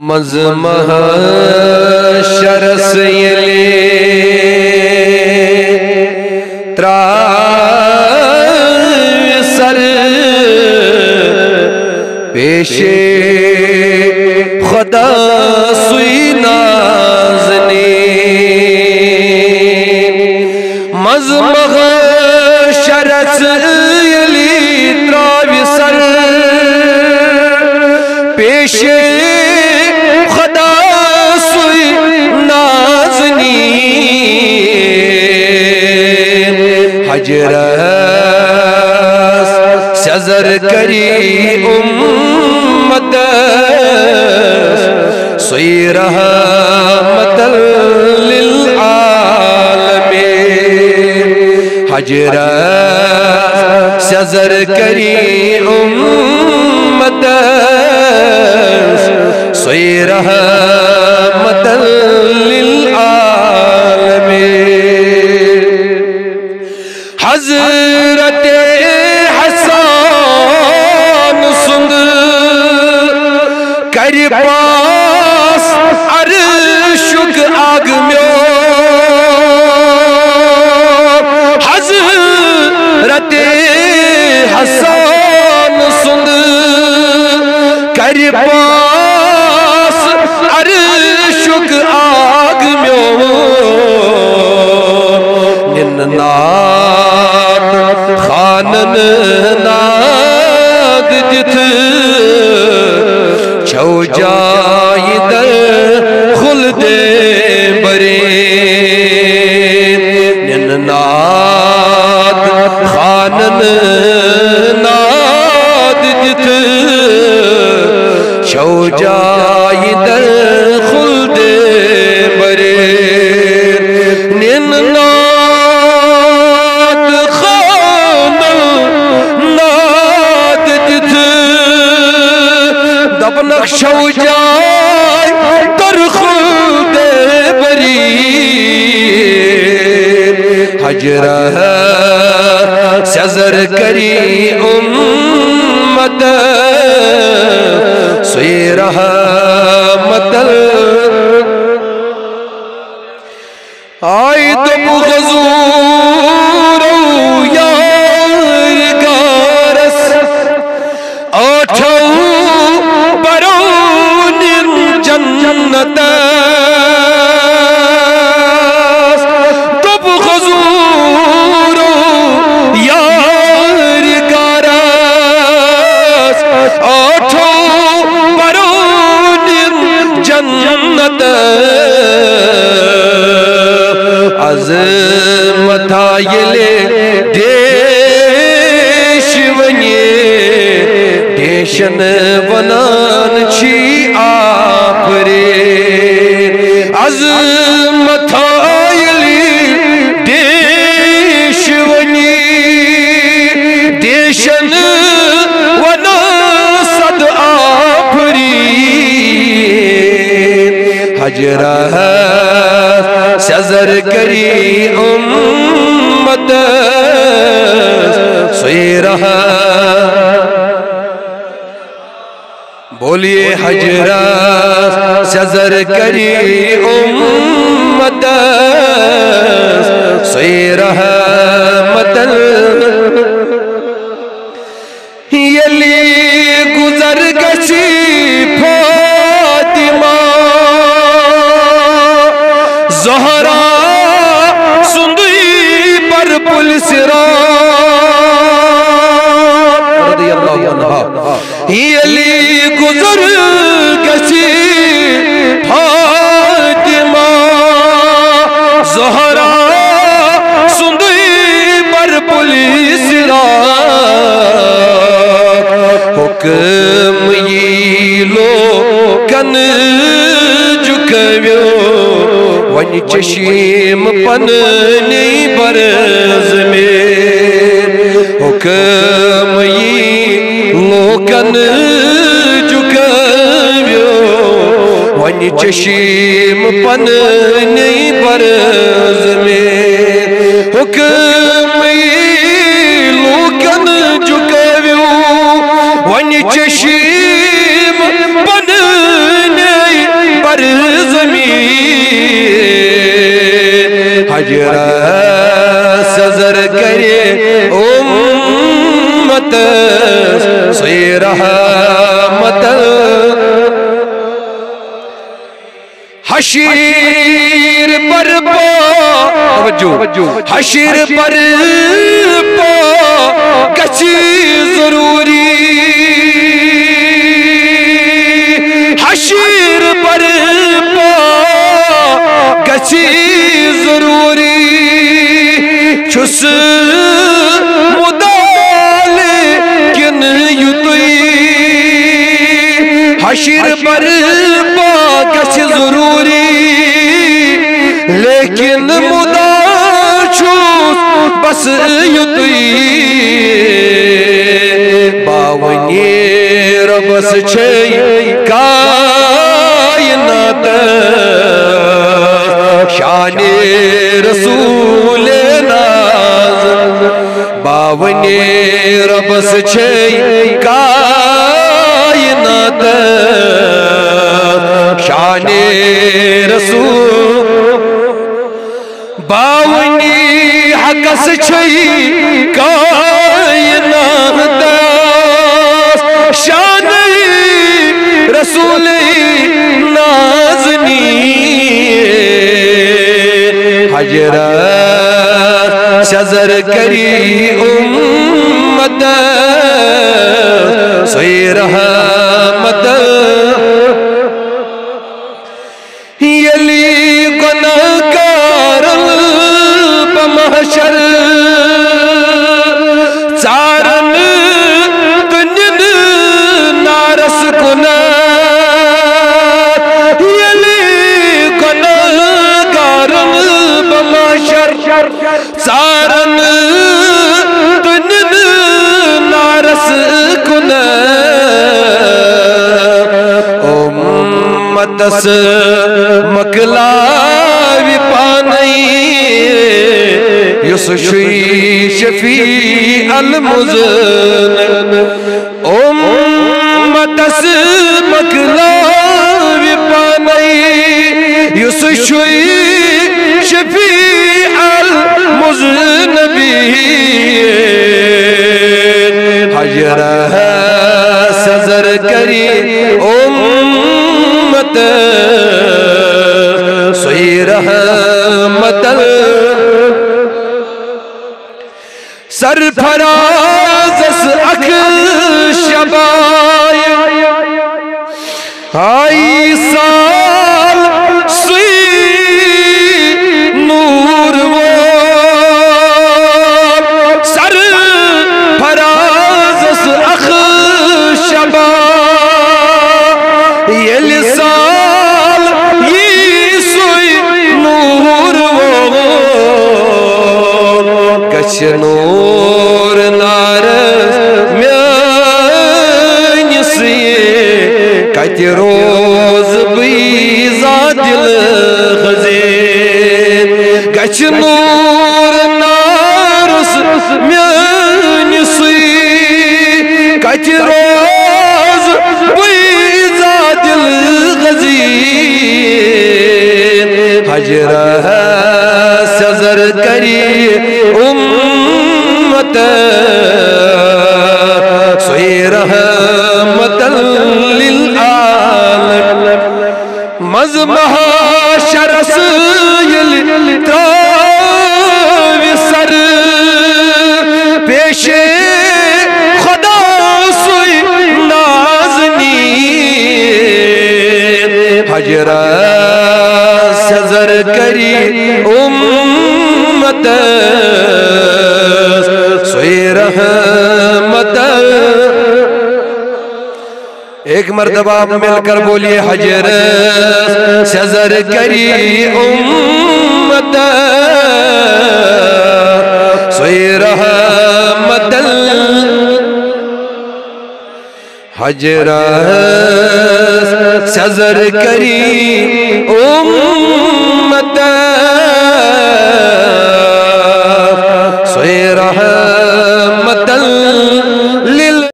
محشر سے یلی تراوی سر پیش خدا سوی نازنین محشر سے یلی تراوی سر پیش حجرس سزر کری امت سوی رحمت للعالمین حجرس سزر کری امت سوی رحمت حضرت حسان سند کر پاس عرشک آگ میو حضرت حسان سند کر پاس عرشک آگ میو خانن ناد جت چھو جائی در خلد برین ناد خانن ناد جت چھو جائی در خلد برین نقشو جائے در خلد برین حجرہ سزر کری امت سوی رحمت آئی تو بغزور یار گارس آٹھو جنت تب خضور یار گارس آٹھو برون جنت عظمت آئلے دیش ونیے دیشن ونان چھی عظمت آئلی دیش ونی دیشن وناسد آفرین حجرہ سزر کری امت سوی رہا بولیے حجرہ سزر کری امت سوی رحمت یلی گزر گسی فاطمہ زہرا سندی پر پل صراط رضی اللہ عنہ یلی گزر گسی فاطمہ زہرا سندی پر پلی صراط حکم ییلو کن جکویو ون چشیم پننی برز میں حکم ییلو کن ون چشیم پننی برز میں حکم لوکن جکویو ون چشیم پننی حجرہ سزر کرے امت سوئی رحمت حشیر پر پا حشیر پر پا گچی ضروری حشیر پر پا گچی ضروری چھس مدال کن یتوی حشیر پر پا گچی ضروری لیکن مدال چھوس بس یتوی باونی ربس چھے کائنات شان رسول ناز باونی ربس چھے کائنات شان رسول باونی حقس چھے کائنات شان رسول نازنی حجرہ سزر کری امت سوئی رحمت یلی گناہگار بمحشر چارن دنین نارس کنات یلی گناہگار بمحشر چارن دنین نارس کنات امتس مکلاوی پانئی یس شوی شفیع المزن امتس مکلاوی پانئی یس شوی شفیع المزن حجرہ سزر کری امت سوئی رحمت سرفراز اس اکھ شبائی آئی سال سوئی نور وہ سرفراز اس اکھ شبائی یہ لسال یہ سوئی نور وہ کچھ نور نارس میانی سیئے کت روز بیزا دل خزین کچھ نور نارس میانی سیئے کت روز بیزا دل خزین حجرہ سزر کری امت سوئی رحمت للعالم مزمہا شرس یل تراوی سر پیش خدا سوئی نازنی حجرہ سزر کری امت سوئی رحمت ایک مرتبہ مل کر بولیے حجرہ سزر کری امت سوئی رحمت حجرہ سزر کری امت